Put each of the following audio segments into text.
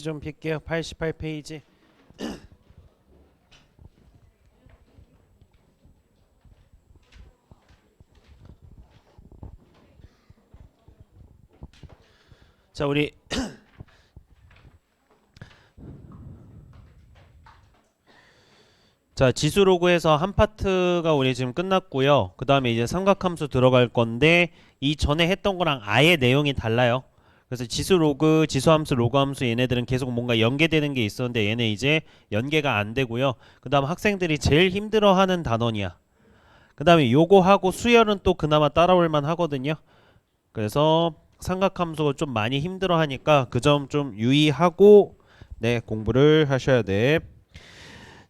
페이지 좀 필게요. 88페이지. 자, 우리 자, 지수 로그에서 한 파트가 우리 지금 끝났고요. 그 다음에 이제 삼각함수 들어갈 건데 이 전에 했던 거랑 아예 내용이 달라요. 그래서 지수 로그, 지수함수, 로그함수 얘네들은 계속 뭔가 연계되는 게 있었는데 얘네 이제 연계가 안 되고요. 그 다음 학생들이 제일 힘들어하는 단원이야. 그 다음에 요거 하고 수열은 또 그나마 따라올 만 하거든요. 그래서 삼각함수가 좀 많이 힘들어하니까 그 점 좀 유의하고 네, 공부를 하셔야 돼.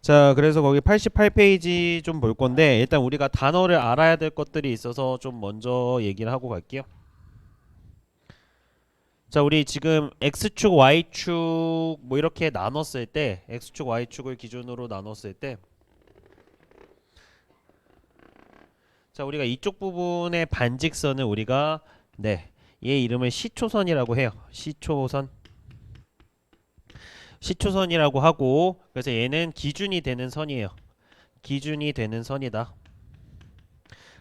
자, 그래서 거기 88페이지 좀 볼 건데 일단 우리가 단어를 알아야 될 것들이 있어서 좀 먼저 얘기를 하고 갈게요. 자, 우리 지금 X축, Y축 뭐 이렇게 나눴을 때 X축, Y축을 기준으로 나눴을 때 자, 우리가 이쪽 부분의 반직선을 우리가 네, 얘 이름을 시초선이라고 해요. 시초선이라고 하고 그래서 얘는 기준이 되는 선이에요. 기준이 되는 선이다.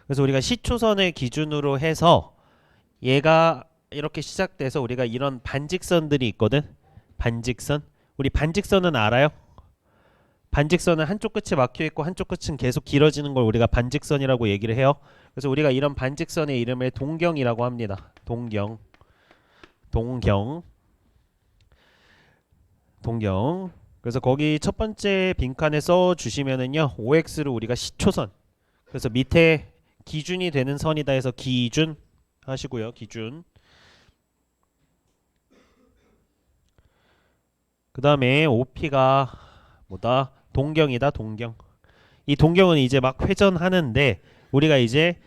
그래서 우리가 시초선을 기준으로 해서 얘가 이렇게 시작돼서 우리가 이런 반직선들이 있거든. 반직선. 우리 반직선은 알아요? 반직선은 한쪽 끝이 막혀 있고 한쪽 끝은 계속 길어지는 걸 우리가 반직선이라고 얘기를 해요. 그래서 우리가 이런 반직선의 이름을 동경이라고 합니다. 동경. 그래서 거기 첫 번째 빈칸에 써 주시면은요. OX를 우리가 시초선. 그래서 밑에 기준이 되는 선이다 해서 기준 하시고요. 기준. 그 다음에 OP가 뭐다? 동경이다. 동경. 이 동경은 이제 막 회전하는데 우리가 이제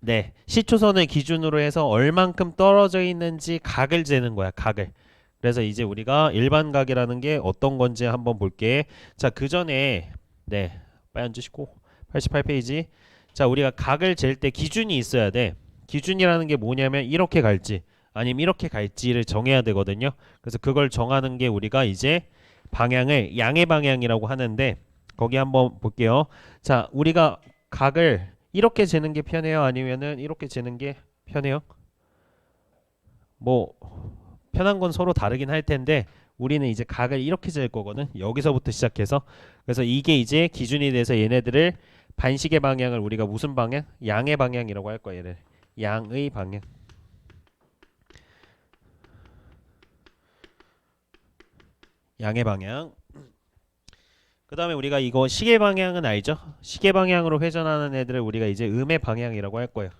네, 시초선을 기준으로 해서 얼만큼 떨어져 있는지 각을 재는 거야. 각을. 그래서 이제 우리가 일반각이라는 게 어떤 건지 한번 볼게. 자, 그 전에 네, 빨리 앉으시고 88페이지. 자, 우리가 각을 잴 때 기준이 있어야 돼. 기준이라는 게 뭐냐면 이렇게 갈지 아니면 이렇게 갈지를 정해야 되거든요. 그래서 그걸 정하는 게 우리가 이제 방향을 양의 방향이라고 하는데 거기 한번 볼게요. 자, 우리가 각을 이렇게 재는 게 편해요? 아니면은 이렇게 재는 게 편해요? 뭐 편한 건 서로 다르긴 할 텐데 우리는 이제 각을 이렇게 잴 거거든. 여기서부터 시작해서 그래서 이게 이제 기준이 돼서 얘네들을 반식의 방향을 우리가 무슨 방향? 양의 방향이라고 할 거야. 얘를 양의 방향. 양의 방향. 그 다음에 우리가 이거 시계 방향은 알죠? 시계 방향으로 회전하는 애들을 우리가 이제 음의 방향이라고 할 거예요.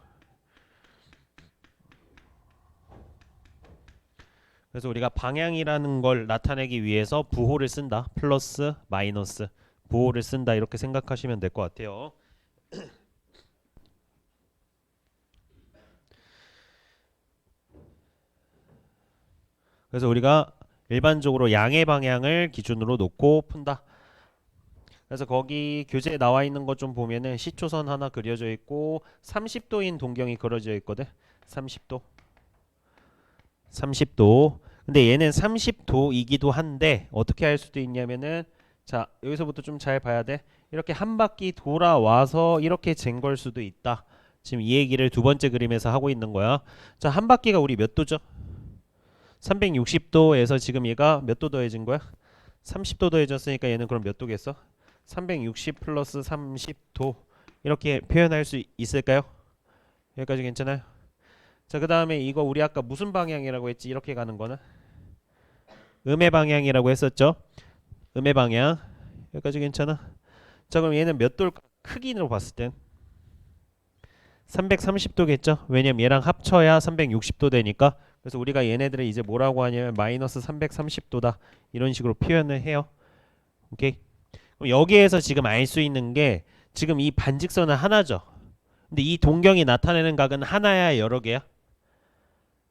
그래서 우리가 방향이라는 걸 나타내기 위해서 부호를 쓴다. 플러스, 마이너스. 부호를 쓴다. 이렇게 생각하시면 될 것 같아요. 그래서 우리가 일반적으로 양의 방향을 기준으로 놓고 푼다. 그래서 거기 교재에 나와 있는 것 좀 보면은 시초선 하나 그려져 있고 30도인 동경이 그려져 있거든. 30도. 30도. 근데 얘는 30도이기도 한데 어떻게 할 수도 있냐면은 자, 여기서부터 좀 잘 봐야 돼. 이렇게 한 바퀴 돌아와서 이렇게 잰 걸 수도 있다. 지금 이 얘기를 두 번째 그림에서 하고 있는 거야. 자, 한 바퀴가 우리 몇 도죠? 360도에서 지금 얘가 몇 도 더해진 거야? 30도 더해졌으니까 얘는 그럼 몇 도겠어? 360 플러스 30도 이렇게 표현할 수 있을까요? 여기까지 괜찮아요? 자, 그 다음에 이거 우리 아까 무슨 방향이라고 했지? 이렇게 가는 거는 음의 방향이라고 했었죠? 음의 방향 여기까지 괜찮아? 자, 그럼 얘는 몇 도일까? 크기로 봤을 땐 330도겠죠? 왜냐면 얘랑 합쳐야 360도 되니까. 그래서 우리가 얘네들을 이제 뭐라고 하냐면 마이너스 330도다 이런 식으로 표현을 해요. 오케이? 그럼 여기에서 지금 알 수 있는 게 지금 이 반직선은 하나죠. 근데 이 동경이 나타내는 각은 하나야 여러 개야?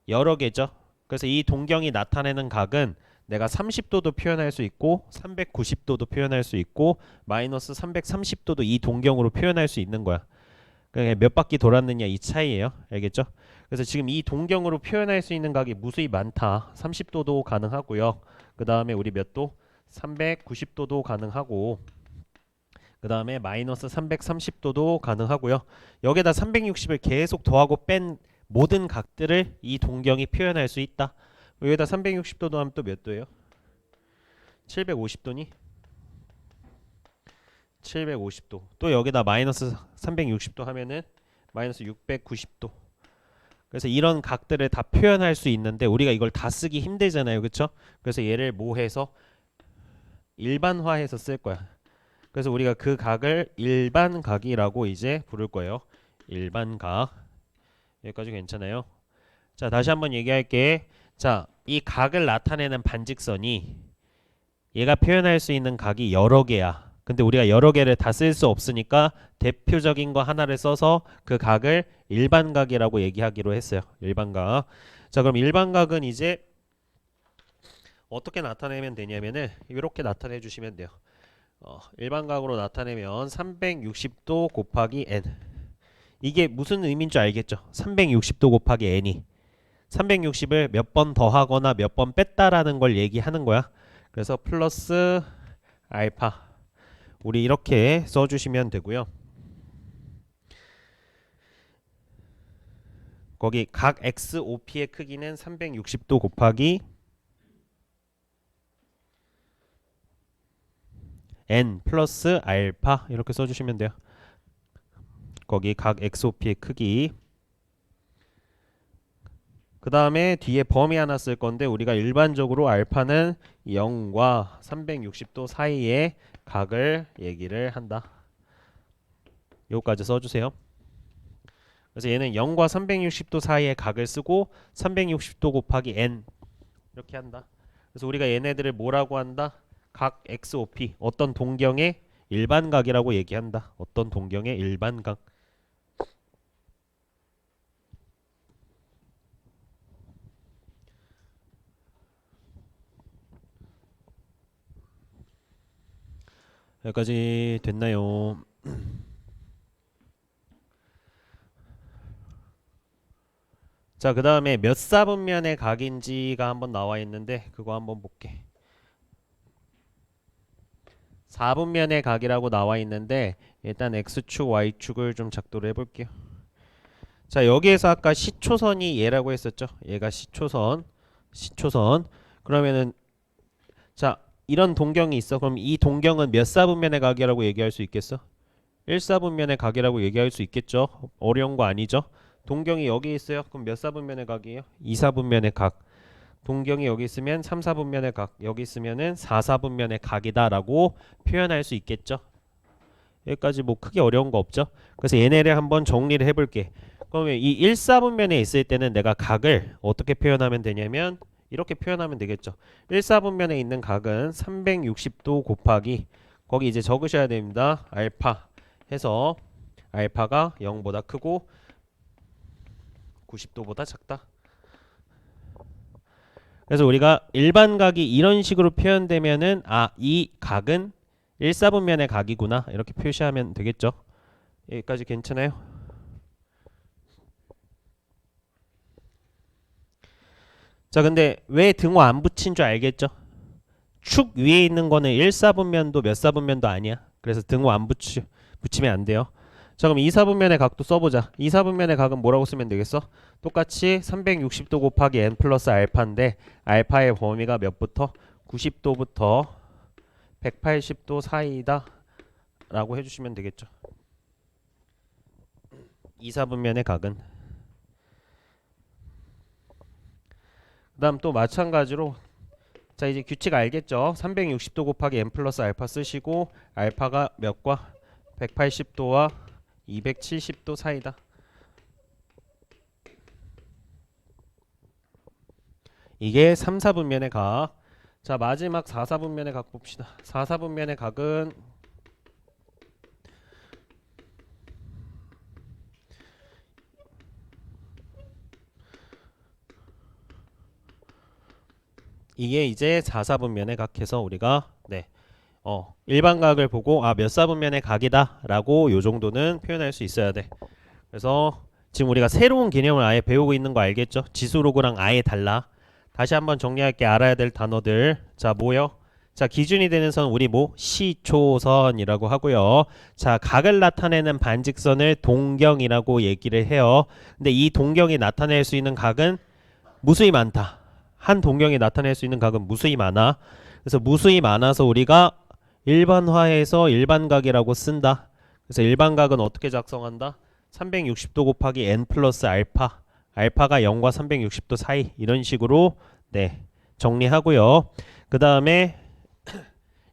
여러 개죠. 그래서 이 동경이 나타내는 각은 내가 30도도 표현할 수 있고 390도도 표현할 수 있고 마이너스 330도도 이 동경으로 표현할 수 있는 거야. 그러니까 몇 바퀴 돌았느냐 이 차이예요. 알겠죠? 그래서 지금 이 동경으로 표현할 수 있는 각이 무수히 많다. 30도도 가능하고요. 그 다음에 우리 몇 도? 390도도 가능하고, 그 다음에 마이너스 330도도 가능하고요. 여기다 360을 계속 더하고 뺀 모든 각들을 이 동경이 표현할 수 있다. 여기다 360도도 하면 또 몇 도예요? 750도니? 750도. 또 여기다 마이너스 360도 하면은 마이너스 690도. 그래서 이런 각들을 다 표현할 수 있는데 우리가 이걸 다 쓰기 힘들잖아요. 그쵸? 그래서 얘를 뭐 해서 일반화해서 쓸 거야. 그래서 우리가 그 각을 일반각이라고 이제 부를 거예요. 일반각. 여기까지 괜찮아요? 자, 다시 한번 얘기할게. 자, 이 각을 나타내는 반직선이 얘가 표현할 수 있는 각이 여러 개야. 근데 우리가 여러 개를 다 쓸 수 없으니까 대표적인 거 하나를 써서 그 각을 일반각이라고 얘기하기로 했어요. 일반각. 자, 그럼 일반각은 이제 어떻게 나타내면 되냐면은 이렇게 나타내 주시면 돼요. 일반각으로 나타내면 360도 곱하기 n. 이게 무슨 의미인 줄 알겠죠? 360도 곱하기 n이 360을 몇 번 더하거나 몇 번 뺐다라는 걸 얘기하는 거야. 그래서 플러스 알파. 우리 이렇게 써주시면 되고요. 거기 각 XOP의 크기는 360도 곱하기 n 플러스 알파 이렇게 써주시면 돼요. 거기 각 XOP의 크기. 그 다음에 뒤에 범위 하나 쓸 건데 우리가 일반적으로 알파는 0과 360도 사이의 각을 얘기를 한다. 요거까지 써주세요. 그래서 얘는 0과 360도 사이의 각을 쓰고 360도 곱하기 n 이렇게 한다. 그래서 우리가 얘네들을 뭐라고 한다? 각 XOP 어떤 동경의 일반각이라고 얘기한다. 어떤 동경의 일반각. 여기까지 됐나요? 자, 그 다음에 몇 사분면의 각인지가 한번 나와 있는데 그거 한번 볼게. 4분면의 각이라고 나와 있는데 일단 X축, Y축을 좀 작도를 해볼게요. 자, 여기에서 아까 시초선이 얘라고 했었죠. 얘가 시초선. 그러면은 자, 이런 동경이 있어. 그럼 이 동경은 몇 사분면의 각이라고 얘기할 수 있겠어? 1사분면의 각이라고 얘기할 수 있겠죠. 어려운 거 아니죠. 동경이 여기 있어요. 그럼 몇 사분면의 각이에요? 2사분면의 각. 동경이 여기 있으면 3사분면의 각. 여기 있으면은 4사분면의 각이다라고 표현할 수 있겠죠. 여기까지 뭐 크게 어려운 거 없죠. 그래서 얘네를 한번 정리를 해볼게. 그러면 이 1사분면에 있을 때는 내가 각을 어떻게 표현하면 되냐면 이렇게 표현하면 되겠죠. 1사분면에 있는 각은 360도 곱하기 거기 이제 적으셔야 됩니다. 알파 해서 알파가 0보다 크고 90도보다 작다. 그래서 우리가 일반각이 이런 식으로 표현되면은 이 각은 1사분면의 각이구나 이렇게 표시하면 되겠죠. 여기까지 괜찮아요? 자, 근데 왜 등호 안 붙인 줄 알겠죠? 축 위에 있는 거는 1사분면도 몇 사분면도 아니야. 그래서 등호 안 붙이면 안 돼요. 자, 그럼 2사분면의 각도 써보자. 2사분면의 각은 뭐라고 쓰면 되겠어? 똑같이 360도 곱하기 n 플러스 알파인데 알파의 범위가 몇부터? 90도부터 180도 사이다 라고 해주시면 되겠죠. 2사분면의 각은. 그 다음 또 마찬가지로 자, 이제 규칙 알겠죠? 360도 곱하기 n 플러스 알파 쓰시고 알파가 몇과 180도와 270도 사이다. 이게 3, 4분면의 각. 자, 마지막 4, 4분면의 각 봅시다. 4, 4분면의 각은 이게 이제 4, 4분면의 각해서 우리가 일반각을 보고 몇 사분면의 각이다 라고 요 정도는 표현할 수 있어야 돼. 그래서 지금 우리가 새로운 개념을 아예 배우고 있는 거 알겠죠? 지수로그랑 아예 달라. 다시 한번 정리할게. 알아야 될 단어들. 자, 뭐요? 자, 기준이 되는 선 우리 뭐 시초선이라고 하고요. 자, 각을 나타내는 반직선을 동경이라고 얘기를 해요. 근데 이 동경이 나타낼 수 있는 각은 무수히 많다. 한 동경이 나타낼 수 있는 각은 무수히 많아. 그래서 무수히 많아서 우리가 일반화해서 일반각이라고 쓴다. 그래서 일반각은 어떻게 작성한다? 360도 곱하기 n 플러스 알파. 알파가 0과 360도 사이. 이런 식으로 네, 정리하고요. 그 다음에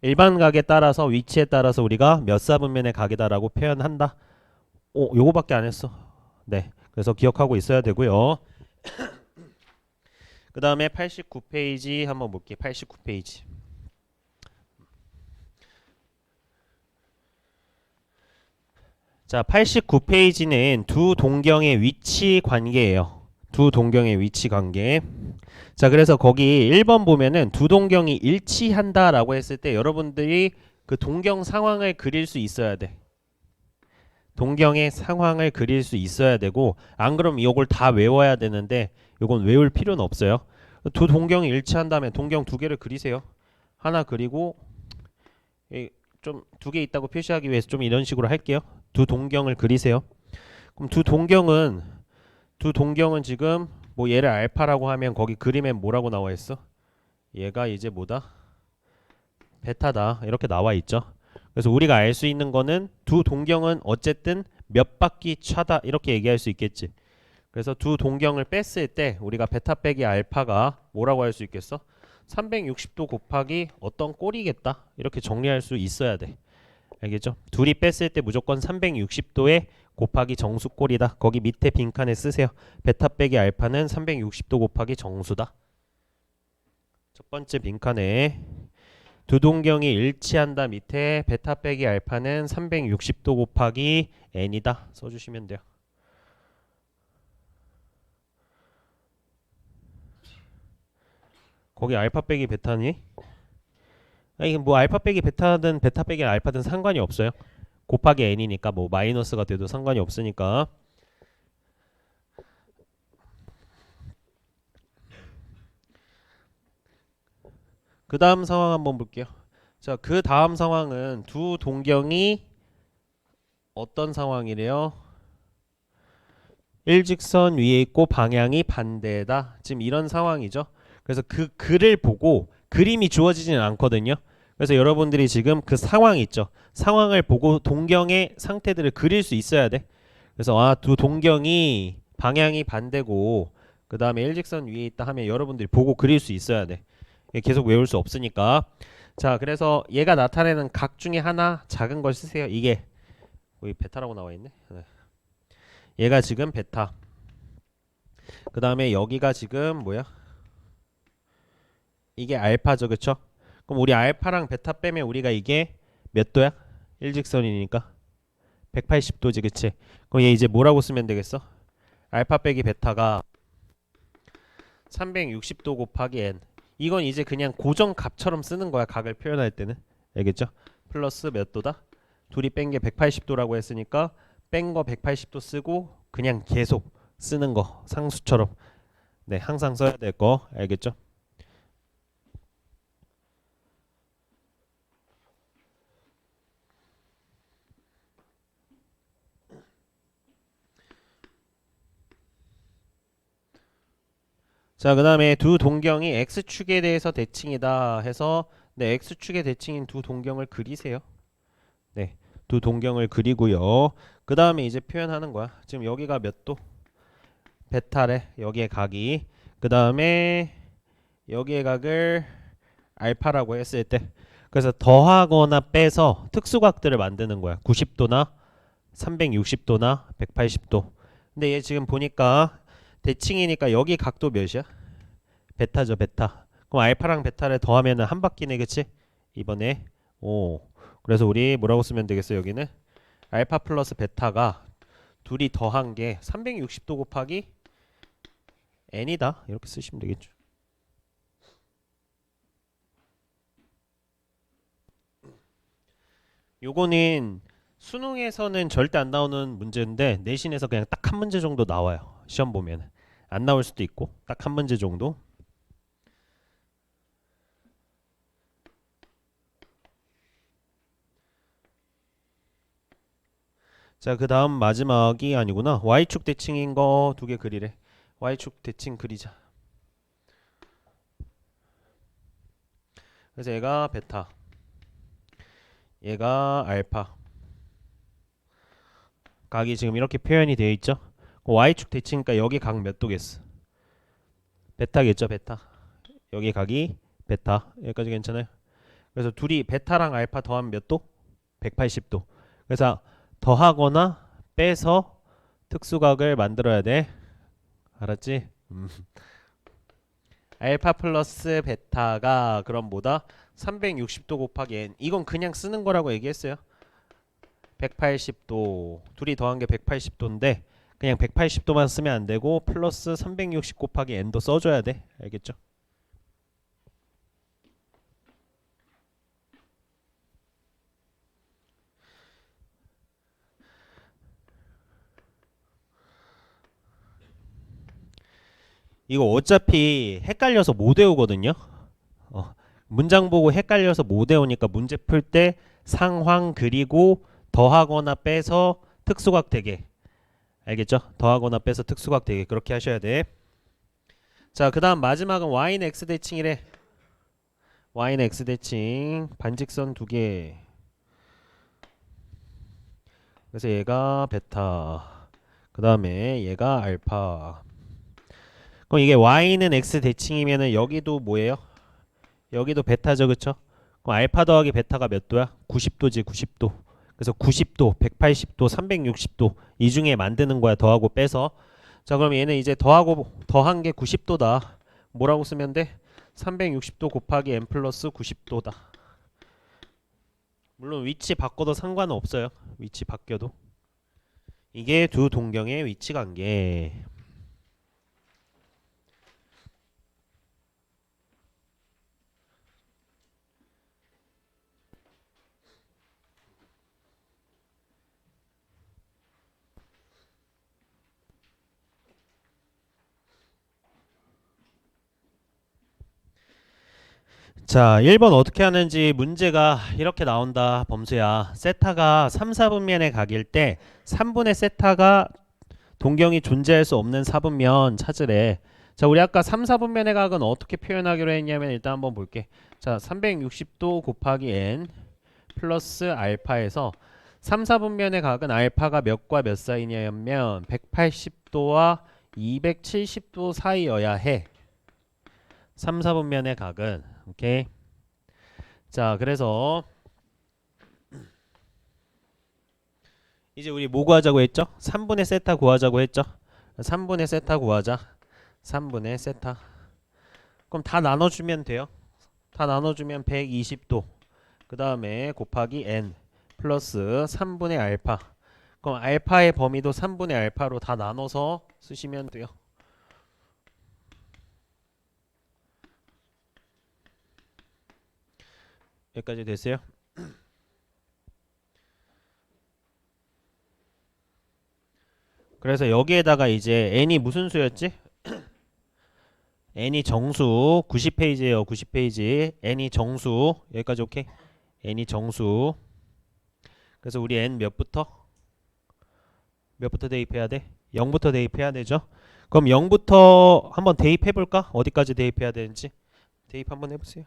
일반각에 따라서 위치에 따라서 우리가 몇 사분면의 각이다라고 표현한다. 오, 요거밖에 안 했어. 네, 그래서 기억하고 있어야 되고요. 그 다음에 89페이지 한번 볼게요. 89페이지. 자, 89페이지는 두 동경의 위치 관계예요. 두 동경의 위치 관계. 자, 그래서 거기 1번 보면은 두 동경이 일치한다라고 했을 때 여러분들이 그 동경 상황을 그릴 수 있어야 돼. 동경의 상황을 그릴 수 있어야 되고, 안 그러면 이걸 다 외워야 되는데 이건 외울 필요는 없어요. 두 동경이 일치한다면 동경 두 개를 그리세요. 하나 그리고 좀 두 개 있다고 표시하기 위해서 좀 이런 식으로 할게요. 두 동경을 그리세요. 그럼 두 동경은 지금 뭐 얘를 알파라고 하면 거기 그림에 뭐라고 나와 있어? 얘가 이제 뭐다? 베타다. 이렇게 나와 있죠. 그래서 우리가 알 수 있는 거는 두 동경은 어쨌든 몇 바퀴 차다 이렇게 얘기할 수 있겠지. 그래서 두 동경을 뺐을 때 우리가 베타 빼기 알파가 뭐라고 할 수 있겠어? 360도 곱하기 어떤 꼴이겠다. 이렇게 정리할 수 있어야 돼. 알겠죠? 둘이 뺐을 때 무조건 360도에 곱하기 정수꼴이다. 거기 밑에 빈칸에 쓰세요. 베타 빼기 알파는 360도 곱하기 정수다. 첫 번째 빈칸에 두 동경이 일치한다 밑에 베타 빼기 알파는 360도 곱하기 n이다. 써주시면 돼요. 거기 알파 빼기 베타니? 아니 뭐 알파 빼기 베타든 베타 빼기 알파든 상관이 없어요. 곱하기 n이니까 뭐 마이너스가 돼도 상관이 없으니까. 그 다음 상황 한번 볼게요. 자, 그 다음 상황은 두 동경이 어떤 상황이래요? 일직선 위에 있고 방향이 반대다. 지금 이런 상황이죠. 그래서 그 글을 보고 그림이 주어지지는 않거든요. 그래서 여러분들이 지금 그 상황 있죠. 상황을 보고 동경의 상태들을 그릴 수 있어야 돼. 그래서 두 동경이 방향이 반대고 그 다음에 일직선 위에 있다 하면 여러분들이 보고 그릴 수 있어야 돼. 계속 외울 수 없으니까. 자, 그래서 얘가 나타내는 각 중에 하나 작은 걸 쓰세요. 이게 여기 베타라고 나와 있네. 네. 얘가 지금 베타. 그 다음에 여기가 지금 뭐야? 이게 알파죠, 그쵸? 그럼 우리 알파랑 베타 빼면 우리가 이게 몇 도야? 일직선이니까 180도지, 그치? 그럼 얘 이제 뭐라고 쓰면 되겠어? 알파 빼기 베타가 360도 곱하기 n. 이건 이제 그냥 고정값처럼 쓰는 거야, 각을 표현할 때는. 알겠죠? 플러스 몇 도다? 둘이 뺀 게 180도라고 했으니까 뺀 거 180도 쓰고 그냥 계속 쓰는 거, 상수처럼. 네, 항상 써야 될 거. 알겠죠? 자, 그 다음에 두 동경이 x축에 대해서 대칭이다 해서 네, x축의 대칭인 두 동경을 그리세요. 네, 두 동경을 그리고요. 그 다음에 이제 표현하는 거야. 지금 여기가 몇 도? 베타래. 여기에 각이. 그 다음에 여기에 각을 알파라고 했을 때 그래서 더하거나 빼서 특수각들을 만드는 거야. 90도나 360도나 180도. 근데 얘 지금 보니까 대칭이니까 여기 각도 몇이야? 베타죠, 베타. 그럼 알파랑 베타를 더하면은 한 바퀴네, 그치? 이번에 그래서 우리 뭐라고 쓰면 되겠어? 여기는 알파 플러스 베타가 둘이 더한 게 360도 곱하기 n이다. 이렇게 쓰시면 되겠죠. 요거는 수능에서는 절대 안 나오는 문제인데 내신에서 그냥 딱 한 문제 정도 나와요. 시험 보면 안 나올 수도 있고 딱 한 문제 정도. 자, 그 다음 마지막이 아니구나. y축 대칭인 거 두 개 그리래. y축 대칭 그리자. 그래서 얘가 베타, 얘가 알파. 각이 지금 이렇게 표현이 되어 있죠. y축 대칭이니까 여기 각 몇 도겠어? 베타겠죠, 베타. 여기 각이 베타. 여기까지 괜찮아요? 그래서 둘이 베타랑 알파 더하면 몇 도? 180도. 그래서 더하거나 빼서 특수각을 만들어야 돼. 알았지? 알파 플러스 베타가 그럼 뭐다? 360도 곱하기 n. 이건 그냥 쓰는 거라고 얘기했어요. 180도. 둘이 더한 게 180도인데 그냥 180도만 쓰면 안 되고 플러스 360 곱하기 n도 써줘야 돼. 알겠죠? 이거 어차피 헷갈려서 못 외우거든요. 문장 보고 헷갈려서 못 외우니까 문제 풀 때 상황 그리고 더하거나 빼서 특수각 되게. 알겠죠? 더하거나 빼서 특수각 되게 그렇게 하셔야 돼. 자, 그 다음 마지막은 y는 x 대칭이래. y는 x 대칭 반직선 두 개. 그래서 얘가 베타, 그 다음에 얘가 알파. 그럼 이게 y는 x 대칭이면은 여기도 뭐예요? 여기도 베타죠, 그쵸? 그럼 알파 더하기 베타가 몇 도야? 90도지, 90도. 그래서 90도, 180도, 360도 이 중에 만드는 거야, 더하고 빼서. 자, 그럼 얘는 이제 더하고 더한 게 90도다. 뭐라고 쓰면 돼? 360도 곱하기 n 플러스 90도다. 물론 위치 바꿔도 상관은 없어요. 위치 바뀌어도. 이게 두 동경의 위치 관계. 자, 1번 어떻게 하는지 문제가 이렇게 나온다. 범수야. 세타가 3, 4분면의 각일 때 3분의 세타가 동경이 존재할 수 없는 4분면 찾으래. 자, 우리 아까 3, 4분면의 각은 어떻게 표현하기로 했냐면 일단 한번 볼게. 자, 360도 곱하기 n 플러스 알파에서 3, 4분면의 각은 알파가 몇과 몇 사이냐면 180도와 270도 사이여야 해. 3, 4분면의 각은. 오케이. 자, 그래서 이제 우리 뭐 구하자고 했죠? 3분의 세타 구하자고 했죠? 3분의 세타 구하자. 3분의 세타. 그럼 다 나눠주면 돼요. 다 나눠주면 120도. 그 다음에 곱하기 n 플러스 3분의 알파. 그럼 알파의 범위도 3분의 알파로 다 나눠서 쓰시면 돼요. 여기까지 됐어요? 그래서 여기에다가 이제 n이 무슨 수였지? n이 정수 90페이지에요. 90페이지. n이 정수. 여기까지 오케이? n이 정수. 그래서 우리 n 몇부터 대입해야 돼? 0부터 대입해야 되죠? 그럼 0부터 한번 대입해 볼까? 어디까지 대입해야 되는지 대입 한번 해보세요.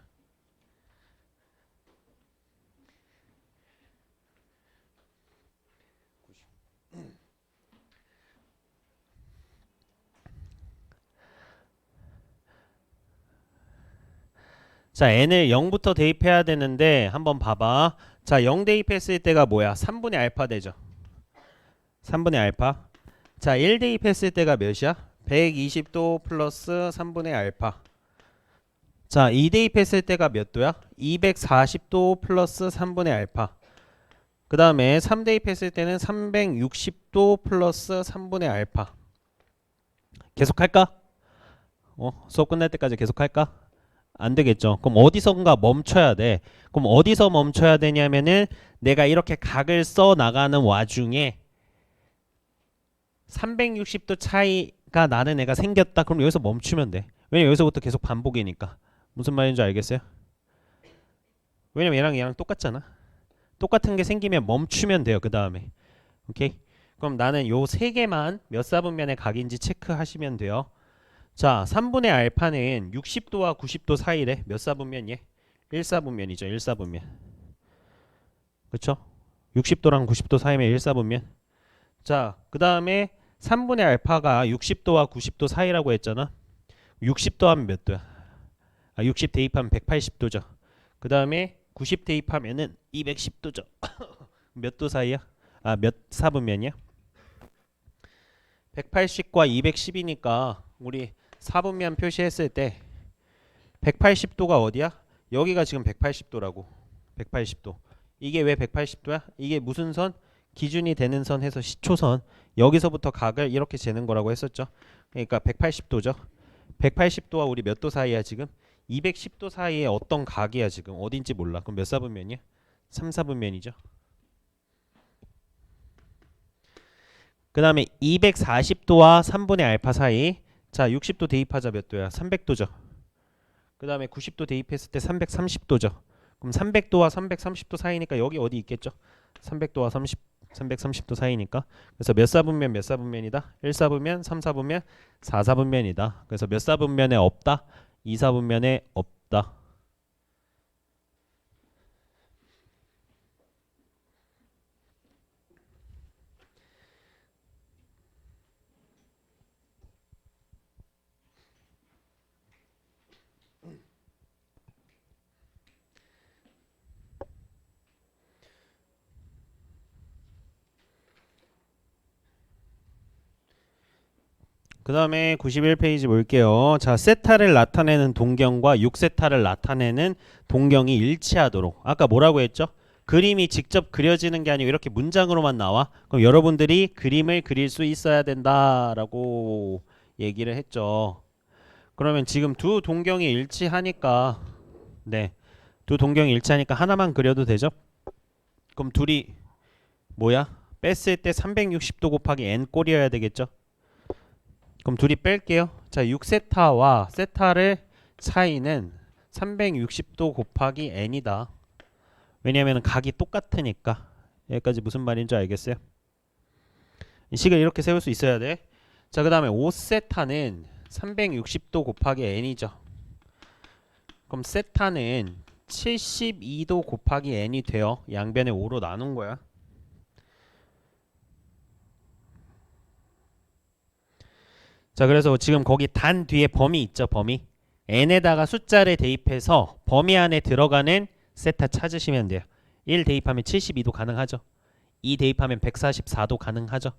자, n을 0부터 대입해야 되는데 한번 봐봐. 자, 0 대입했을 때가 뭐야? 3분의 알파 되죠. 3분의 알파. 자, 1 대입했을 때가 몇이야? 120도 플러스 3분의 알파. 자, 2 대입했을 때가 몇 도야? 240도 플러스 3분의 알파. 그 다음에 3 대입했을 때는 360도 플러스 3분의 알파. 계속할까? 수업 끝날 때까지 계속할까? 안 되겠죠. 그럼 어디선가 멈춰야 돼. 그럼 어디서 멈춰야 되냐면은 내가 이렇게 각을 써 나가는 와중에 360도 차이가 나는 애가 생겼다. 그럼 여기서 멈추면 돼. 왜냐면 여기서부터 계속 반복이니까. 무슨 말인지 알겠어요? 왜냐면 얘랑 똑같잖아. 똑같은 게 생기면 멈추면 돼요. 그 다음에. 오케이? 그럼 나는 요 세 개만 몇 사분면의 각인지 체크하시면 돼요. 자, 3분의 알파는 60도와 90도 사이래. 몇 사분면이? 1사분면이죠. 1사분면. 그쵸? 60도랑 90도 사이면 1사분면. 자, 그 다음에 3분의 알파가 60도와 90도 사이라고 했잖아. 60도 하면 몇 도야? 60 대입하면 180도죠. 그 다음에 90 대입하면은 210도죠. 몇 도 사이야? 몇 사분면이야? 180과 210이니까 우리 사분면 표시했을 때 180도가 어디야? 여기가 지금 180도라고. 180도. 이게 왜 180도야? 이게 무슨 선? 기준이 되는 선 해서 시초선. 여기서부터 각을 이렇게 재는 거라고 했었죠. 그러니까 180도죠. 180도와 우리 몇 도 사이야 지금? 210도 사이에 어떤 각이야 지금? 어딘지 몰라. 그럼 몇 사분면이야? 3사분면이죠. 그 다음에 240도와 3분의 알파 사이. 자, 60도 대입하자 몇 도야? 300도죠. 그 다음에 90도 대입했을 때 330도죠. 그럼 300도와 330도 사이니까 여기 어디 있겠죠? 300도와 330도 사이니까. 그래서 몇 사분면 몇 사분면이다? 1사분면, 3사분면, 4사분면이다. 그래서 몇 사분면에 없다? 2사분면에 없다. 그 다음에 91페이지 볼게요. 자, 세타를 나타내는 동경과 6세타를 나타내는 동경이 일치하도록. 아까 뭐라고 했죠? 그림이 직접 그려지는 게 아니고 이렇게 문장으로만 나와. 그럼 여러분들이 그림을 그릴 수 있어야 된다라고 얘기를 했죠. 그러면 지금 두 동경이 일치하니까 네, 두 동경이 일치하니까 하나만 그려도 되죠? 그럼 둘이 뭐야? 뺐을 때 360도 곱하기 n 꼴이어야 되겠죠? 그럼 둘이 뺄게요. 자, 6세타와 세타를 차이는 360도 곱하기 n이다. 왜냐하면 각이 똑같으니까. 여기까지 무슨 말인지 알겠어요? 이 식을 이렇게 세울 수 있어야 돼. 자, 그 다음에 5세타는 360도 곱하기 n이죠. 그럼 세타는 72도 곱하기 n이 돼요. 양변에 5로 나눈 거야. 자, 그래서 지금 거기 단 뒤에 범위 있죠, 범위. n에다가 숫자를 대입해서 범위 안에 들어가는 세타 찾으시면 돼요. 1 대입하면 72도 가능하죠. 2 대입하면 144도 가능하죠.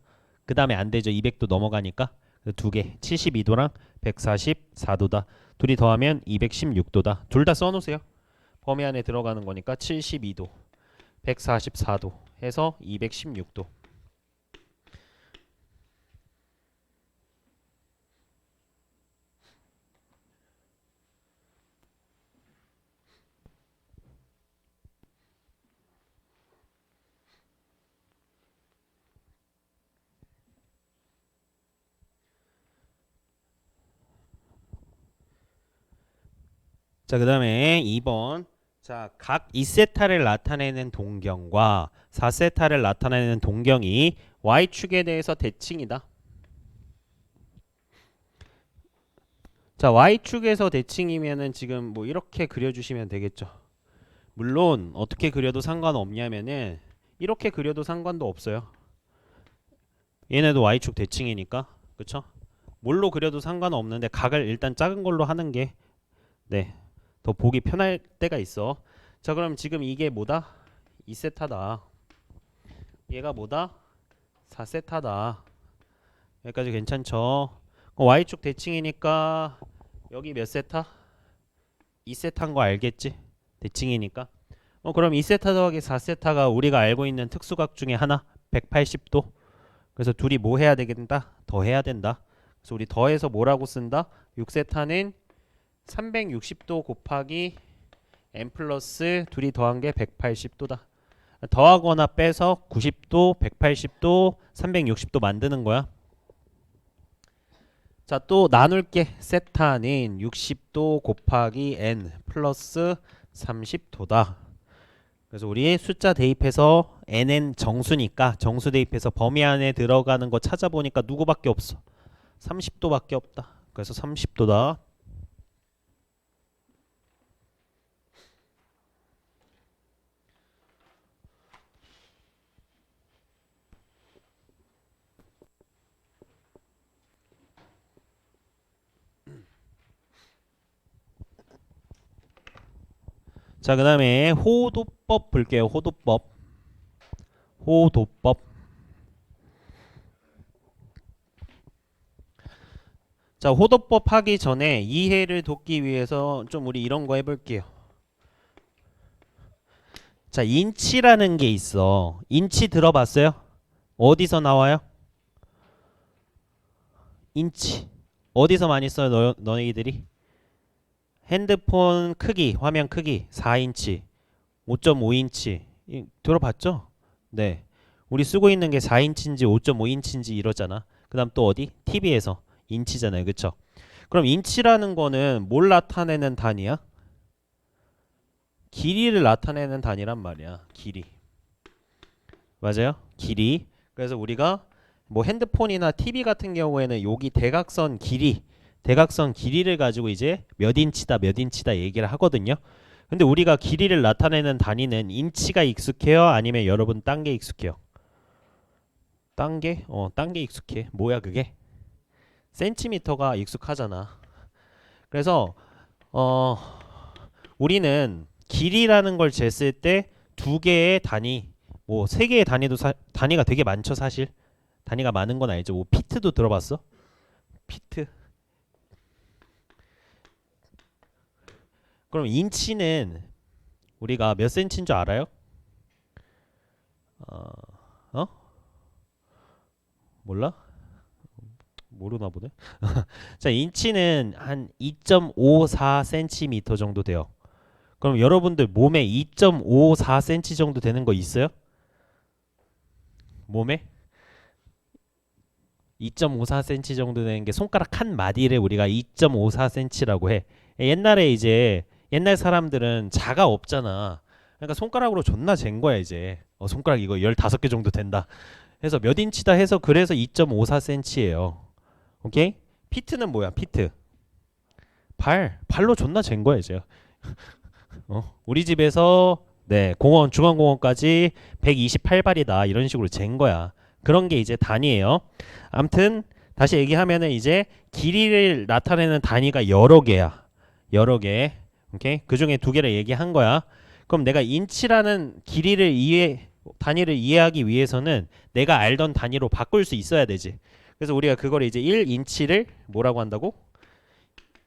그 다음에 안 되죠. 200도 넘어가니까. 두 개, 72도랑 144도다. 둘이 더하면 216도다. 둘 다 써놓으세요. 범위 안에 들어가는 거니까 72도, 144도 해서 216도. 자, 그 다음에 2번. 자, 각 2세타를 나타내는 동경과 4세타를 나타내는 동경이 y축에 대해서 대칭이다. 자, y축에서 대칭이면은 지금 뭐 이렇게 그려주시면 되겠죠. 물론 어떻게 그려도 상관없냐면은 이렇게 그려도 상관도 없어요. 얘네도 y축 대칭이니까. 그쵸? 뭘로 그려도 상관없는데 각을 일단 작은 걸로 하는 게 네, 더 보기 편할 때가 있어. 자, 그럼 지금 이게 뭐다? 2세타다. 얘가 뭐다? 4세타다. 여기까지 괜찮죠? y축 대칭이니까 여기 몇 세타? 2세타인 거 알겠지? 대칭이니까. 그럼 2세타 더하기 4세타가 우리가 알고 있는 특수각 중에 하나? 180도. 그래서 둘이 뭐 해야 되겠다? 더 해야 된다. 그래서 우리 더해서 뭐라고 쓴다? 6세타는 360도 곱하기 n 플러스 둘이 더한 게 180도다. 더하거나 빼서 90도, 180도, 360도 만드는 거야. 자, 또 나눌게. 세타는 60도 곱하기 n 플러스 30도다. 그래서 우리 숫자 대입해서 n은 정수니까 정수 대입해서 범위 안에 들어가는 거 찾아보니까 누구밖에 없어. 30도밖에 없다. 그래서 30도다. 자, 그 다음에 호도법 볼게요. 호도법. 호도법. 자, 호도법 하기 전에 이해를 돕기 위해서 좀 우리 이런 거 해볼게요. 자, 인치라는 게 있어. 인치 들어봤어요? 어디서 나와요? 인치. 어디서 많이 써요, 너희들이? 핸드폰 크기, 화면 크기 4인치, 5.5인치 들어봤죠? 네. 우리 쓰고 있는 게 4인치인지 5.5인치인지 이러잖아. 그 다음 또 어디? TV에서 인치잖아요. 그쵸? 그럼 인치라는 거는 뭘 나타내는 단위야? 길이를 나타내는 단위란 말이야. 길이. 맞아요? 길이. 그래서 우리가 뭐 핸드폰이나 TV 같은 경우에는 여기 대각선 길이를 가지고 이제 몇 인치다 몇 인치다 얘기를 하거든요. 근데 우리가 길이를 나타내는 단위는 인치가 익숙해요? 아니면 여러분 딴 게 익숙해요? 딴 게? 딴 게 익숙해. 뭐야 그게? 센티미터가 익숙하잖아. 그래서 우리는 길이라는 걸 쟀을 때 두 개의 단위, 뭐 세 개의 단위도 단위가 되게 많죠 사실. 단위가 많은 건 알죠. 뭐 피트도 들어봤어? 피트. 그럼 인치는 우리가 몇 센치인 줄 알아요? 어? 몰라? 모르나 보네. 자, 인치는 한 2.54cm 정도 돼요. 그럼 여러분들 몸에 2.54cm 정도 되는 거 있어요? 몸에? 2.54cm 정도 되는 게 손가락 한 마디를 우리가 2.54cm라고 해. 옛날에 이제 옛날 사람들은 자가 없잖아. 그러니까 손가락으로 존나 잰 거야 이제. 손가락 이거 15개 정도 된다. 해서 몇 인치다 해서 그래서 2.54cm예요. 오케이? 피트는 뭐야? 피트. 발로 존나 잰 거야 이제. 우리 집에서 네, 공원 중앙공원까지 128발이다 이런 식으로 잰 거야. 그런 게 이제 단위예요. 아무튼 다시 얘기하면은 이제 길이를 나타내는 단위가 여러 개야. 여러 개. 오케이? 그중에 두 개를 얘기한 거야. 그럼 내가 인치라는 단위를 이해하기 위해서는 내가 알던 단위로 바꿀 수 있어야 되지. 그래서 우리가 그걸 이제 1인치를 뭐라고 한다고?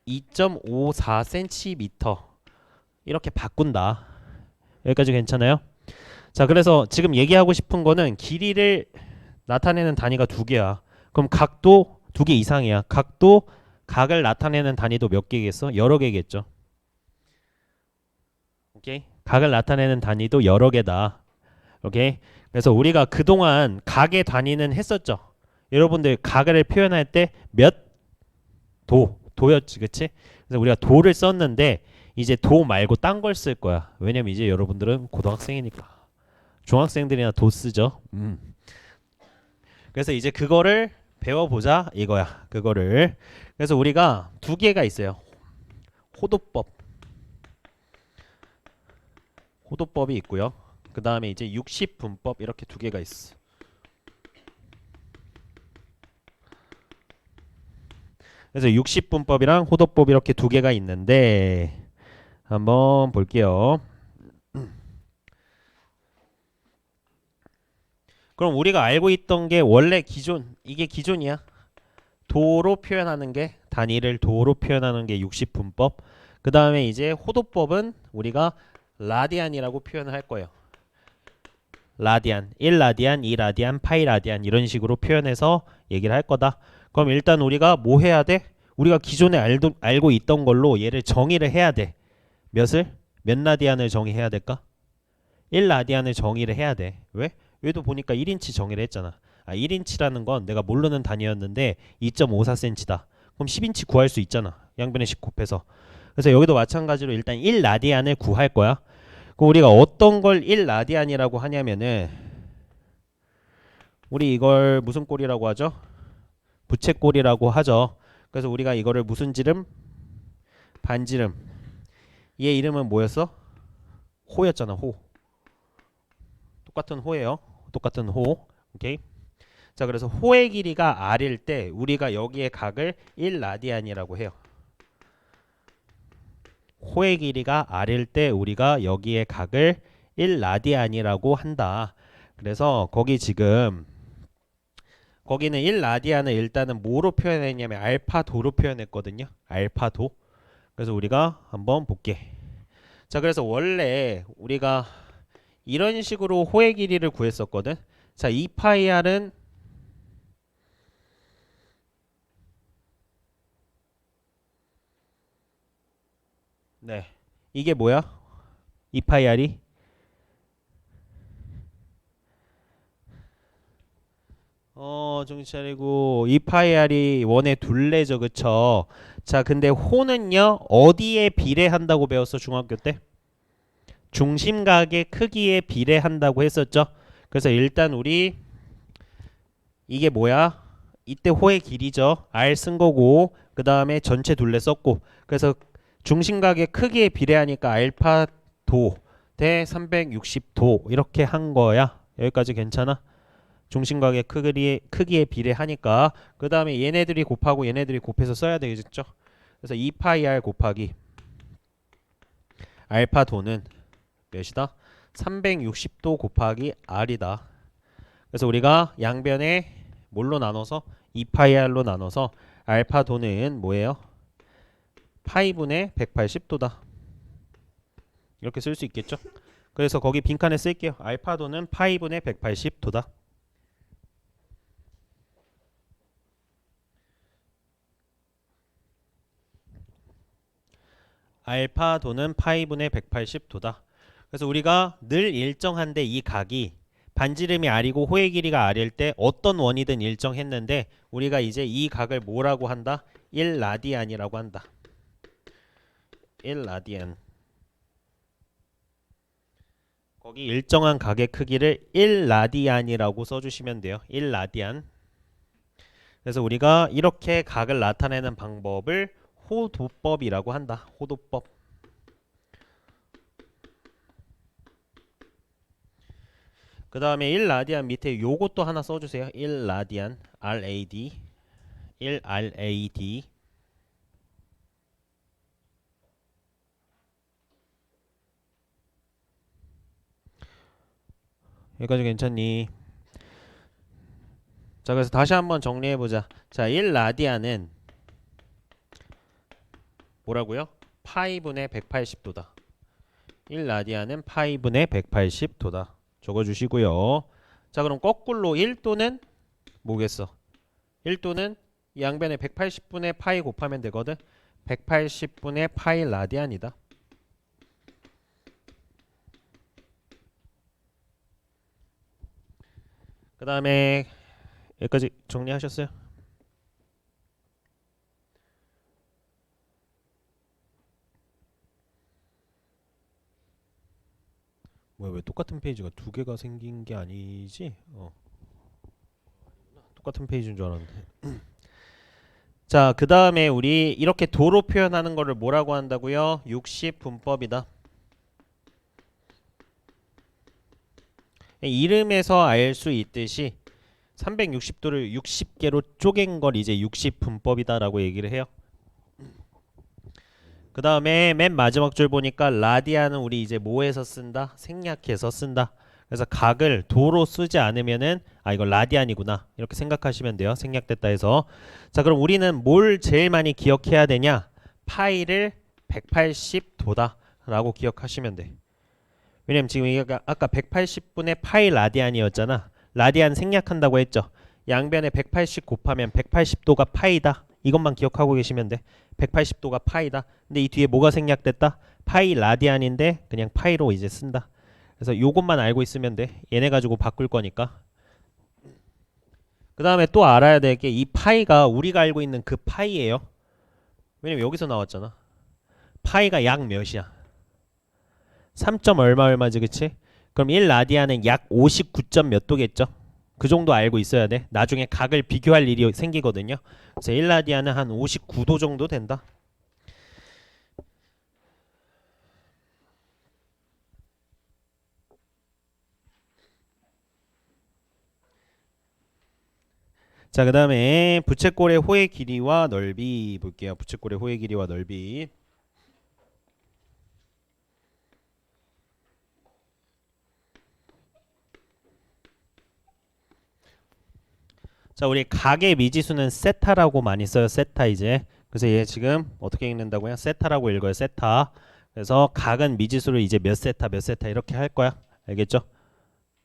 2.54cm 이렇게 바꾼다. 여기까지 괜찮아요? 자, 그래서 지금 얘기하고 싶은 거는 길이를 나타내는 단위가 두 개야. 그럼 각도 두 개 이상이야. 각을 나타내는 단위도 몇 개겠어? 여러 개겠죠. 오케이? 각을 나타내는 단위도 여러 개다. 오케이? 그래서 우리가 그동안 각의 단위는 했었죠. 여러분들 각을 표현할 때 몇 도였지, 그치? 그래서 우리가 도를 썼는데 이제 도 말고 딴 걸 쓸 거야. 왜냐면 이제 여러분들은 고등학생이니까. 중학생들이나 도 쓰죠. 그래서 이제 그거를 배워보자 이거야. 그거를. 그래서 우리가 두 개가 있어요. 호도법이 있고요. 그 다음에 이제 60분법 이렇게 두 개가 있어. 그래서 60분법이랑 호도법 이렇게 두 개가 있는데 한번 볼게요. 그럼 우리가 알고 있던 게 원래 이게 기존이야. 도로 표현하는 게 단위를 도로 표현하는 게 60분법. 그 다음에 이제 호도법은 우리가 라디안이라고 표현을 할 거예요. 라디안, 1라디안, 2라디안, 파이라디안 이런 식으로 표현해서 얘기를 할 거다. 그럼 일단 우리가 뭐 해야 돼? 우리가 기존에 알고 있던 걸로 얘를 정의를 해야 돼. 몇 라디안을 정의해야 될까? 1라디안을 정의를 해야 돼. 왜? 얘도 보니까 1인치 정의를 했잖아. 1인치라는 건 내가 모르는 단위였는데 2.54cm다. 그럼 10인치 구할 수 있잖아. 양변의 10 곱해서. 그래서 여기도 마찬가지로 일단 1라디안을 구할 거야. 그럼 우리가 어떤 걸 1라디안이라고 하냐면은 우리 이걸 무슨 꼴이라고 하죠? 부채꼴이라고 하죠. 그래서 우리가 이거를 무슨 지름? 반지름. 얘 이름은 뭐였어? 호였잖아. 호. 똑같은 호예요. 똑같은 호. 오케이. 자, 그래서 호의 길이가 r일 때 우리가 여기에 각을 1라디안이라고 해요. 호의 길이가 r일 때 우리가 여기에 각을 1라디안이라고 한다. 그래서 거기는 1라디안을 일단은 뭐로 표현했냐면 알파도로 표현했거든요. 알파도. 그래서 우리가 한번 볼게. 자, 그래서 원래 우리가 이런 식으로 호의 길이를 구했었거든. 자, 2파이r은 네, 이게 뭐야? 2파이r이 정신 차리고 2파이r이 원의 둘레죠, 그쵸? 자, 근데 호는요 어디에 비례한다고 배웠어, 중학교 때? 중심각의 크기에 비례한다고 했었죠. 그래서 일단 우리 이게 뭐야? 이때 호의 길이죠. r 쓴 거고 그 다음에 전체 둘레 썼고, 그래서 중심각의 크기에 비례하니까 알파도 대 360도 이렇게 한 거야. 여기까지 괜찮아? 중심각의 크기에 비례하니까. 그 다음에 얘네들이 곱하고 얘네들이 곱해서 써야 되겠죠. 그래서 2파이 r 곱하기 알파도는 몇이다? 360도 곱하기 r이다. 그래서 우리가 양변에 뭘로 나눠서 2파이r로 나눠서 알파도는 뭐예요? 파이분의 180도다. 이렇게 쓸 수 있겠죠? 그래서 거기 빈칸에 쓸게요. 알파도는 파이분의 180도다. 알파도는 파이분의 180도다. 그래서 우리가 늘 일정한데 이 각이 반지름이 r이고 호의 길이가 r일 때 어떤 원이든 일정했는데 우리가 이제 이 각을 뭐라고 한다? 1라디안이라고 한다. 1라디안. 거기 일정한 각의 크기를 1라디안이라고 써주시면 돼요. 1라디안. 그래서 우리가 이렇게 각을 나타내는 방법을 호도법이라고 한다. 호도법. 그 다음에 1라디안 밑에 요것도 하나 써주세요. 1라디안 RAD 1RAD. 여기까지 괜찮니? 자, 그래서 다시 한번 정리해보자. 자, 1라디안은 뭐라고요? 파이분의 180도다. 1라디안은 파이분의 180도다. 적어주시고요. 자, 그럼 거꾸로 1도는 뭐겠어? 1도는 양변에 180분의 파이 곱하면 되거든. 180분의 파이 라디안이다. 그 다음에 여기까지 정리하셨어요? 뭐야, 왜 똑같은 페이지가 두 개가 생긴 게 아니지? 똑같은 페이지인 줄 알았는데. 자, 그 다음에 우리 이렇게 도로 표현하는 거를 뭐라고 한다고요? 60분법이다. 이름에서 알 수 있듯이 360도를 60개로 쪼갠 걸 이제 60분법이다 라고 얘기를 해요. 그 다음에 맨 마지막 줄 보니까 라디안은 우리 이제 뭐해서 쓴다? 생략해서 쓴다. 그래서 각을 도로 쓰지 않으면은 이거 라디안이구나 이렇게 생각하시면 돼요. 생략됐다 해서. 자, 그럼 우리는 뭘 제일 많이 기억해야 되냐? 파이를 180도다 라고 기억하시면 돼. 왜냐면 지금 이게 아까 180분의 파이 라디안이었잖아. 라디안 생략한다고 했죠. 양변에 180 곱하면 180도가 파이다 이것만 기억하고 계시면 돼. 180도가 파이다. 근데 이 뒤에 뭐가 생략됐다? 파이 라디안인데 그냥 파이로 이제 쓴다. 그래서 요것만 알고 있으면 돼. 얘네 가지고 바꿀 거니까. 그 다음에 또 알아야 될 게 이 파이가 우리가 알고 있는 그 파이예요. 왜냐면 여기서 나왔잖아. 파이가 약 몇이야? 3점 얼마 얼마지, 그치? 그럼 1라디안은 약 59점 몇 도겠죠? 그 정도 알고 있어야 돼. 나중에 각을 비교할 일이 생기거든요. 그래서 1라디안은 한 59도 정도 된다. 자, 그 다음에 부채꼴의 호의 길이와 넓이 볼게요. 부채꼴의 호의 길이와 넓이. 자, 우리 각의 미지수는 세타라고 많이 써요. 세타 이제. 그래서 얘 지금 어떻게 읽는다고요? 세타라고 읽어요. 세타. 그래서 각은 미지수를 이제 몇 세타 몇 세타 이렇게 할 거야. 알겠죠?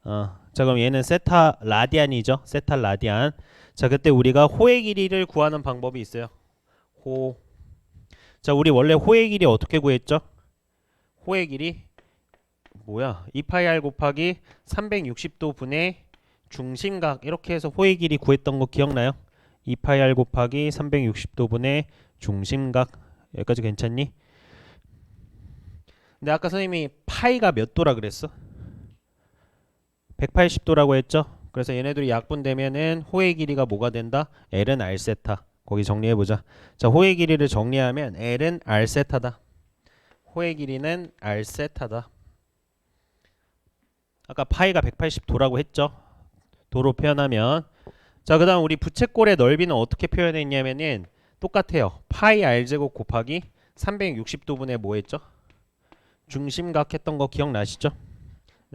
자, 그럼 얘는 세타 라디안이죠. 세타 라디안. 자, 그때 우리가 호의 길이를 구하는 방법이 있어요. 호. 자, 우리 원래 호의 길이 어떻게 구했죠? 호의 길이 뭐야? 2파이 r 곱하기 360도 분의 중심각 이렇게 해서 호의 길이 구했던 거 기억나요? 2파이 r 곱하기 360도 분의 중심각. 여기까지 괜찮니? 근데 아까 선생님이 파이가 몇 도라 그랬어? 180도라고 했죠? 그래서 얘네들이 약분되면은 호의 길이가 뭐가 된다? L은 R세타. 거기 정리해보자. 자, 호의 길이를 정리하면 L은 R세타다. 호의 길이는 R세타다. 아까 파이가 180도라고 했죠? 도로 표현하면. 자, 그 다음 우리 부채꼴의 넓이는 어떻게 표현했냐면은 똑같아요. 파이 R제곱 곱하기 360도분의 뭐 했죠? 중심각 했던 거 기억나시죠?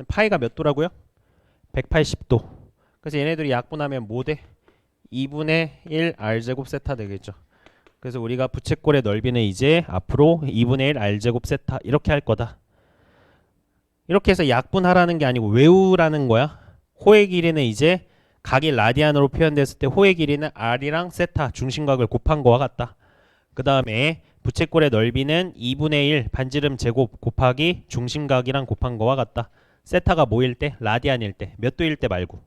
파이가 몇 도라고요? 180도. 그래서 얘네들이 약분하면 뭐 돼? 2분의 1 R제곱 세타 되겠죠. 그래서 우리가 부채꼴의 넓이는 이제 앞으로 2분의 1 R제곱 세타 이렇게 할 거다. 이렇게 해서 약분하라는 게 아니고 외우라는 거야. 호의 길이는 이제 각이 라디안으로 표현됐을 때 호의 길이는 R이랑 세타 중심각을 곱한 거와 같다. 그 다음에 부채꼴의 넓이는 2분의 1 반지름 제곱 곱하기 중심각이랑 곱한 거와 같다. 세타가 뭐일 때? 라디안일 때. 몇 도일 때 말고.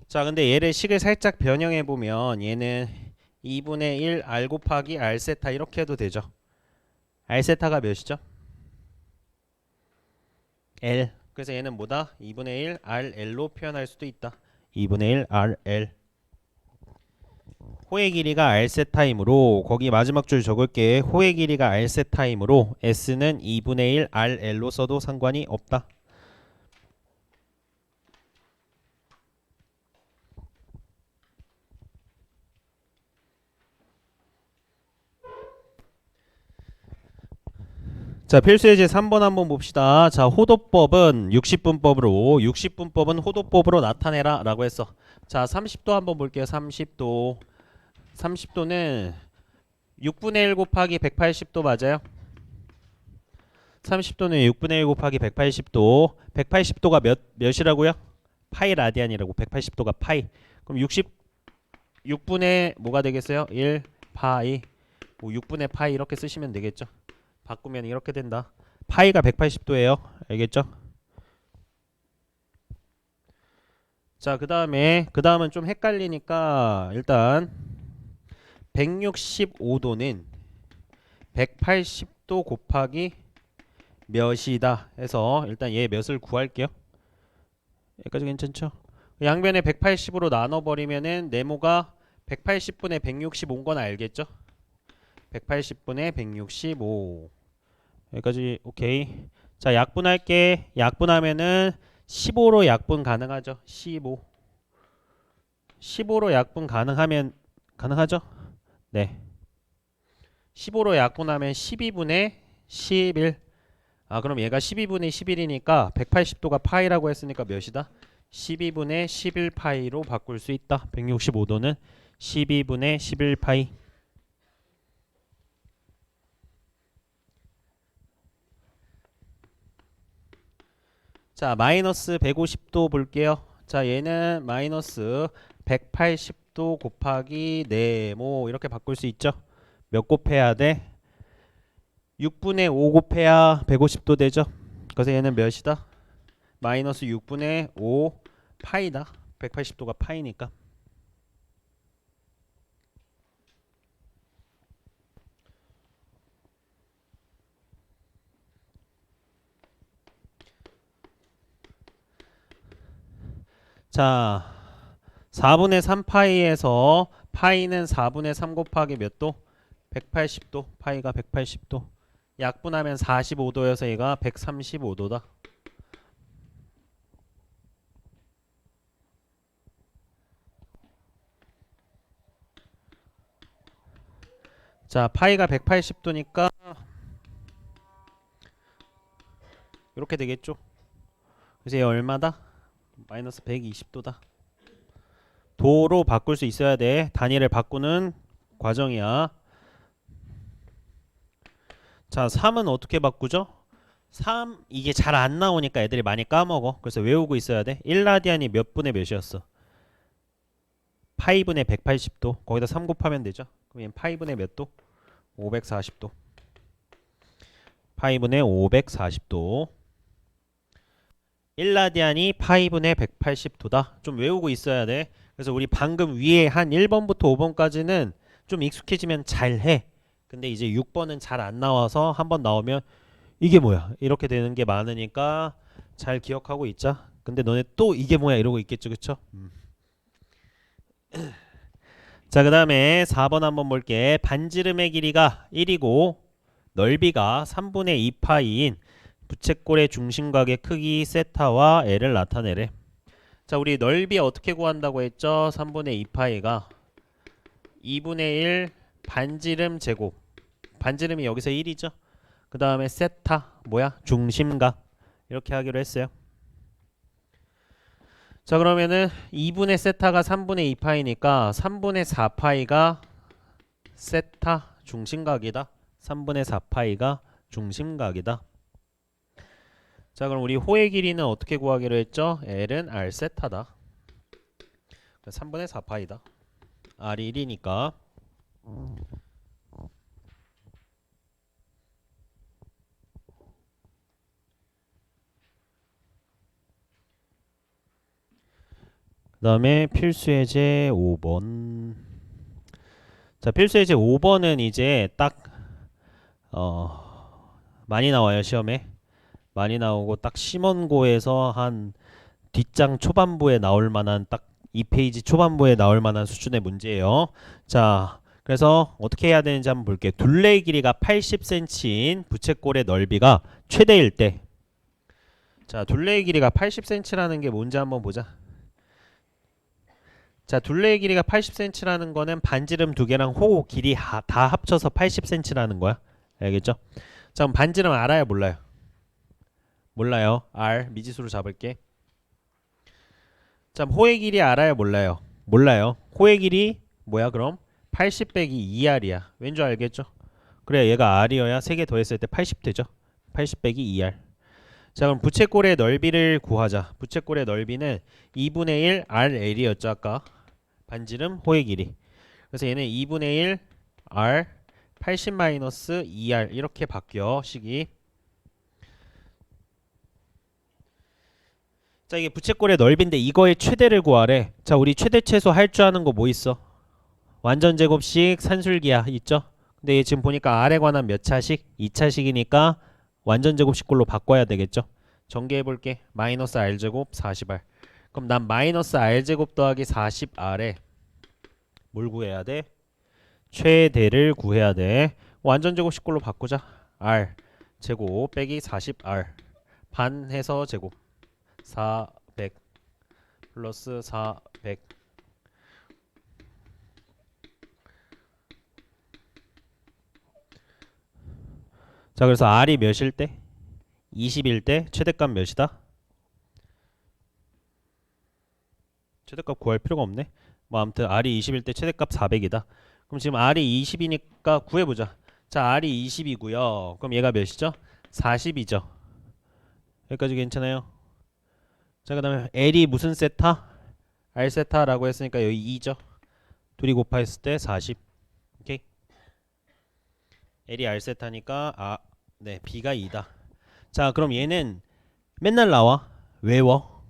자, 근데 얘를 식을 살짝 변형해 보면 얘는 2분의 1 R 곱하기 R 세타 이렇게 해도 되죠. R 세타가 몇이죠? L. 그래서 얘는 뭐다? 2분의 1 RL로 표현할 수도 있다. 2분의 1 RL. 호의 길이가 R 세타이므로 거기 마지막 줄 적을게. 호의 길이가 R 세타이므로 S는 2분의 1 RL로 써도 상관이 없다. 자, 필수예제 3번 한번 봅시다. 자, 호도법은 60분법으로 60분법은 호도법으로 나타내라 라고 했어. 자, 30도 한번 볼게요. 30도. 30도는 6분의 1 곱하기 180도 맞아요? 30도는 6분의 1 곱하기 180도. 180도가 몇이라고요? 파이 라디안이라고. 180도가 파이. 그럼 6분의 뭐가 되겠어요? 1 파이. 뭐 6분의 파이 이렇게 쓰시면 되겠죠? 바꾸면 이렇게 된다. 파이가 180도예요. 알겠죠? 자, 그 다음은 좀 헷갈리니까 일단 165도는 180도 곱하기 몇이다 해서 일단 얘 몇을 구할게요. 여기까지 괜찮죠? 양변에 180으로 나눠버리면은 네모가 180분의 160 온 건 알겠죠? 180분의 165. 여기까지 오케이. 자, 약분할게. 약분하면은 15로 약분 가능하죠? 15. 15로 약분 가능하죠? 네. 15로 약분하면 12분의 11. 아, 그럼 얘가 12분의 11이니까 180도가 파이라고 했으니까 몇이다? 12분의 11 파이로 바꿀 수 있다. 165도는 12분의 11 파이. 자, 마이너스 150도 볼게요. 자, 얘는 마이너스 180도 곱하기 네모 이렇게 바꿀 수 있죠. 몇 곱해야 돼? 6분의 5 곱해야 150도 되죠. 그래서 얘는 몇이다? 마이너스 6분의 5 파이다. 180도가 파이니까. 자, 4분의 3 파이에서 파이는 4분의 3 곱하기 몇 도? 180도. 파이가 180도. 약분하면 45도여서 얘가 135도다. 자, 파이가 180도니까 이렇게 되겠죠. 그래서 얘 얼마다? 마이너스 120도다. 도로 바꿀 수 있어야 돼. 단위를 바꾸는 과정이야. 자, 3은 어떻게 바꾸죠? 3 이게 잘 안 나오니까 애들이 많이 까먹어. 그래서 외우고 있어야 돼. 1라디안이 몇 분의 몇이었어? 파이분의 180도. 거기다 3 곱하면 되죠. 그럼 얘는 파이분의 몇 도? 540도. 파이분의 540도. 1라디안이 파이분의 180도다. 좀 외우고 있어야 돼. 그래서 우리 방금 위에 한 1번부터 5번까지는 좀 익숙해지면 잘해. 근데 이제 6번은 잘 안 나와서 한번 나오면 이게 뭐야? 이렇게 되는 게 많으니까 잘 기억하고 있자. 근데 너네 또 이게 뭐야? 이러고 있겠죠. 그쵸? 자, 그 다음에 4번 한번 볼게. 반지름의 길이가 1이고 넓이가 3분의 2파이인 부채꼴의 중심각의 크기 세타와 L을 나타내래. 자, 우리 넓이 어떻게 구한다고 했죠? 3분의 2파이가 2분의 1 반지름 제곱. 반지름이 여기서 1이죠. 그 다음에 세타 뭐야? 중심각. 이렇게 하기로 했어요. 자, 그러면은 2분의 세타가 3분의 2파이니까 3분의 4파이가 세타 중심각이다. 3분의 4파이가 중심각이다. 자, 그럼 우리 호의 길이는 어떻게 구하기로 했죠? L은 R 세타다. 3분의 4파이다. R이 1이니까. 그 다음에 필수예제 5번. 자, 필수예제 5번은 이제 딱 많이 나와요. 시험에 많이 나오고 딱 심원고에서 한 뒷장 초반부에 나올 만한 딱 2페이지 초반부에 나올 만한 수준의 문제예요. 자, 그래서 어떻게 해야 되는지 한번 볼게요. 둘레의 길이가 80cm인 부채꼴의 넓이가 최대일 때. 자, 둘레의 길이가 80cm라는 게 뭔지 한번 보자. 자, 둘레의 길이가 80cm라는 거는 반지름 두 개랑 호 길이 다 합쳐서 80cm라는 거야. 알겠죠? 자, 그럼 반지름 알아요, 몰라요? 몰라요. R 미지수로 잡을게. 자, 호의 길이 알아요, 몰라요? 몰라요. 호의 길이 뭐야, 그럼? 80 빼기 2R이야. 왠 줄 알겠죠? 그래, 얘가 R이어야 3개 더했을 때 80 되죠? 80 빼기 2R. 자, 그럼 부채꼴의 넓이를 구하자. 부채꼴의 넓이는 2분의 1 RL이었죠, 아까. 반지름 호의 길이. 그래서 얘는 2분의 1 R 80 마이너스 2R 이렇게 바뀌어 식이. 자, 이게 부채꼴의 넓이인데 이거의 최대를 구하래. 자, 우리 최대 최소 할 줄 아는 거 뭐 있어? 완전 제곱식 산술기야 있죠? 근데 얘 지금 보니까 R에 관한 몇 차식? 2차식이니까 완전 제곱식꼴로 바꿔야 되겠죠? 전개해 볼게. 마이너스 R제곱 40R. 그럼 난 마이너스 R제곱 더하기 40R에 뭘 구해야 돼? 최대를 구해야 돼. 완전 제곱식꼴로 바꾸자. R 제곱 빼기 40R 반 해서 제곱 400 플러스 400. 자, 그래서 R이 몇일 때? 20일 때 최대값 몇이다? 최대값 구할 필요가 없네. 뭐 아무튼 R이 20일 때 최대값 400이다. 그럼 지금 R이 20이니까 구해보자. 자, R이 20이고요. 그럼 얘가 몇이죠? 40이죠. 여기까지 괜찮아요? 자, 그 다음에 L이 무슨 세타? R 세타라고 했으니까 여기 2죠. 둘이 곱했을 때 40. 오케이. L이 R 세타니까 네, B가 2다. 자, 그럼 얘는 맨날 나와. 외워.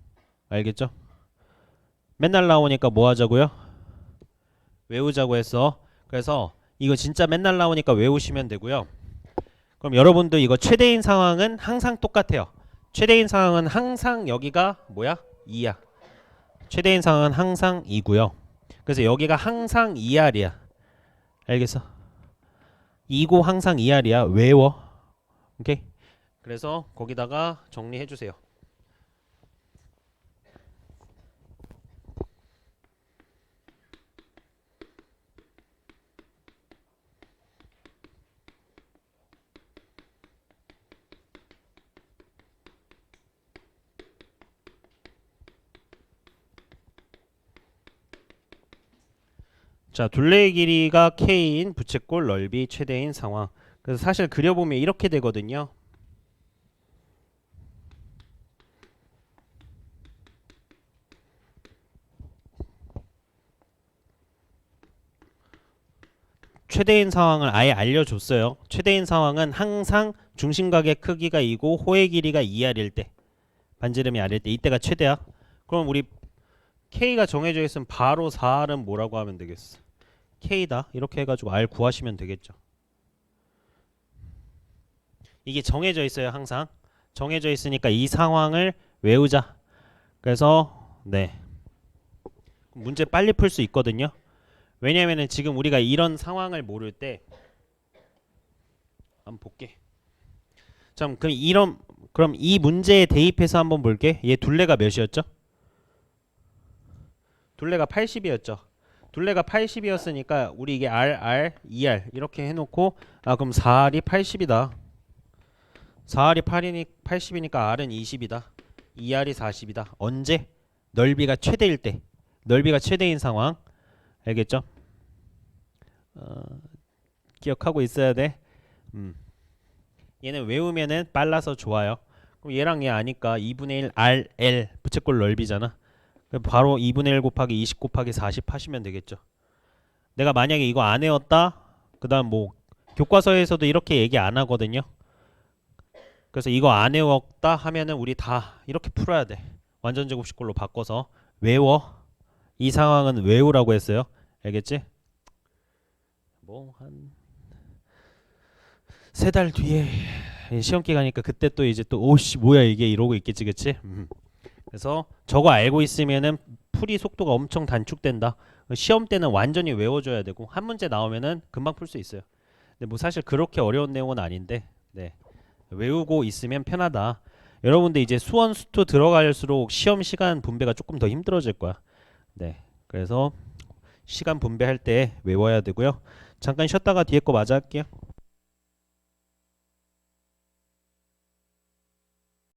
알겠죠? 맨날 나오니까 뭐 하자고요? 외우자고 했어. 그래서 이거 진짜 맨날 나오니까 외우시면 되고요. 그럼 여러분들 이거 최대인 상황은 항상 똑같아요. 최대인 상황은 항상 여기가 뭐야? 2야. 최대인 상황은 항상 2고요. 그래서 여기가 항상 2R이야. 알겠어? 2고 항상 2R이야. 외워. 오케이? 그래서 거기다가 정리해 주세요. 자, 둘레의 길이가 K인 부채꼴 넓이 최대인 상황. 그래서 사실 그려보면 이렇게 되거든요. 최대인 상황을 아예 알려줬어요. 최대인 상황은 항상 중심각의 크기가 2고 호의 길이가 2R일 때, 반지름이 R일 때, 이때가 최대야. 그럼 우리 K가 정해져 있으면 바로 4R은 뭐라고 하면 되겠어? K다. 이렇게 해가지고 R 구하시면 되겠죠. 이게 정해져 있어요. 항상 정해져 있으니까 이 상황을 외우자. 그래서 네, 문제 빨리 풀 수 있거든요. 왜냐면은 지금 우리가 이런 상황을 모를 때 한번 볼게. 자, 그럼 이 문제에 대입해서 한번 볼게. 얘 둘레가 몇이었죠? 둘레가 80이었죠. 둘레가 80이었으니까 우리 이게 R, 2R 이렇게 해놓고 그럼 4R이 80이다. 4R이 80이니까 R은 20이다. 2R이 40이다. 언제? 넓이가 최대일 때. 넓이가 최대인 상황. 알겠죠? 기억하고 있어야 돼. 얘는 외우면은 빨라서 좋아요. 그럼 얘랑 얘 아니까 2분의 1 RL 부채꼴 넓이잖아. 바로 2분의 1 곱하기 20 곱하기 40 하시면 되겠죠. 내가 만약에 이거 안 외웠다? 그 다음 뭐 교과서에서도 이렇게 얘기 안 하거든요. 그래서 이거 안 외웠다 하면은 우리 다 이렇게 풀어야 돼. 완전 제곱식꼴로 바꿔서 외워. 이 상황은 외우라고 했어요. 알겠지? 뭐 한 3달 뒤에 시험 기간이니까 그때 또 이제 또 오씨 뭐야 이게 이러고 있겠지, 그치? 그래서 저거 알고 있으면은 풀이 속도가 엄청 단축된다. 시험 때는 완전히 외워줘야 되고 한 문제 나오면은 금방 풀 수 있어요. 근데 뭐 사실 그렇게 어려운 내용은 아닌데, 네, 외우고 있으면 편하다. 여러분들 이제 수원 수투 들어갈수록 시험 시간 분배가 조금 더 힘들어질 거야. 네, 그래서 시간 분배할 때 외워야 되고요. 잠깐 쉬었다가 뒤에 거 맞아 할게요.